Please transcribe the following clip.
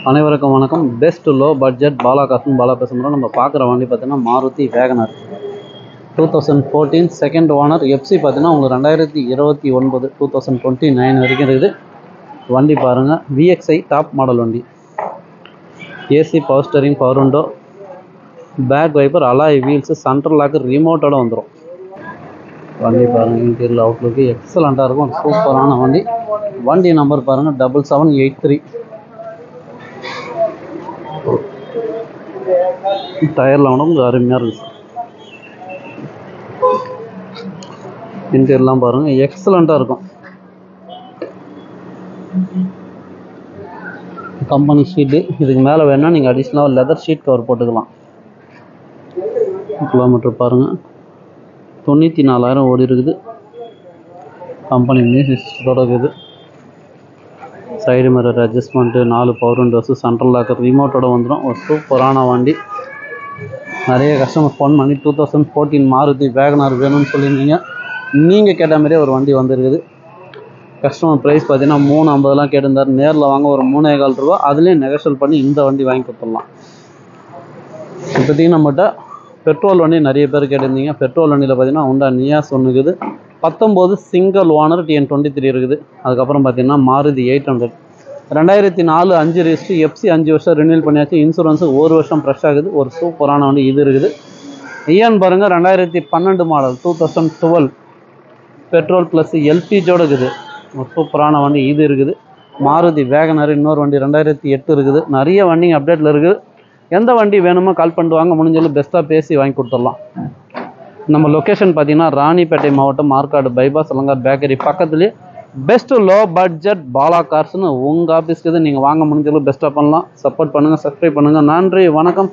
அனைவருக்கும் வணக்கம். Best low budget Bala காசுன்னு பாலா பேசுகிறோம். நம்ம பார்க்குற வண்டி பார்த்தீங்கன்னா Maruti Wagon R 2014 second owner. FC பார்த்தீங்கன்னா உங்களுக்கு 2029 2029 வரைக்கும் இருக்குது. வண்டி பாருங்கள், விஎக்ஸ்ஐ டாப் மாடல் வண்டி. AC, power steering, power window, back wiper, alloy wheels, central lock, ரிமோட்டோட வந்துடும். வண்டி பாருங்கள், இன்டீரியல் அவுட்லுக்கு எக்ஸலண்ட்டாக இருக்கும். சூப்பரான வண்டி. வண்டி நம்பர் பாருங்கள் 7783. டயர்லாம் கூட உங்களுக்கு அருமையாக இருக்குது. இன்டீரியர்லாம் பாருங்கள், எக்ஸலண்ட்டாக இருக்கும். Company seat. இதுக்கு மேலே வேணால் நீங்கள் அடிஷ்னலாக லெதர் ஷீட் கவர் போட்டுக்கலாம். கிலோமீட்டர் பாருங்கள், 94,000 ஓடி இருக்குது. கம்பெனி மியூசிக் சிஸ்டத்தோட இருக்குது. Side mirror adjustment, 4 power windows, central locker, ரிமோட்டோட வந்துடும். ஒரு சூப்பரான வண்டி. நிறைய கஸ்டமர் ஃபோன் பண்ணி 2014 மாருதி வேகனர் வேணும்னு சொல்லியிருந்தீங்க. நீங்கள் கேட்ட மாதிரியே ஒரு வண்டி வந்துருக்குது. கஸ்டமர் ப்ரைஸ் பார்த்தீங்கன்னா 350 கேட்டிருந்தார். நேரில் வாங்க ஒரு 3,400 ரூபா. அதுலேயும் நெகோஷியல் பண்ணி இந்த வண்டி வாங்கி கொடுத்துடலாம். இப்போதைக்கு நம்மகிட்ட பெட்ரோல் வண்டி நிறைய பேர் கேட்டிருந்தீங்க. பெட்ரோல் வண்டியில் பார்த்தீங்கன்னா ஹோண்டா நியாஸ் ஒன்று இருக்குது. 19 சிங்கிள் ஓனர் TN23 இருக்குது. அதுக்கப்புறம் பார்த்தீங்கன்னா மாருதி 800 2004 5 ரெஜிஸ்ட்ரி, எஃப்சி 5 வருஷம் ரினியூல் பண்ணியாச்சு. இன்சூரன்ஸு 1 வருஷம் ஃப்ரெஷ் ஆகுது. ஒரு சூப்பரான வண்டி இது இருக்குது. ஐயான் பாருங்கள், 2012 மாடல் 2012 பெட்ரோல் ப்ளஸ் எல்பிஜியோடு இருக்குது. ஒரு சூப்பரான வண்டி இது இருக்குது. மாருதி வேகனர் இன்னொரு வண்டி 2008 இருக்குது. நிறைய வண்டிங்க அப்டேட்டில் இருக்குது. எந்த வண்டி வேணுமோ கால் பண்ணிட்டு வாங்க. முடிஞ்சாலும் பெஸ்ட்டாக பேசி வாங்கி கொடுத்துடலாம். நம்ம லொக்கேஷன் பார்த்தீங்கன்னா ராணிப்பேட்டை மாவட்டம், மார்க்காடு பைபாஸ், அலங்கார் பேக்கரி பக்கத்துலேயே பெஸ்ட் லோ பட்ஜெட் பாலா கார்ஸ்னு உங்கள் ஆஃபீஸ்க்கு நீங்கள் வாங்க. முடிஞ்சாலும் பெஸ்ட்டாக பண்ணலாம். சப்போர்ட் பண்ணுங்கள், சப்ஸ்கிரைப் பண்ணுங்கள். நன்றி, வணக்கம்.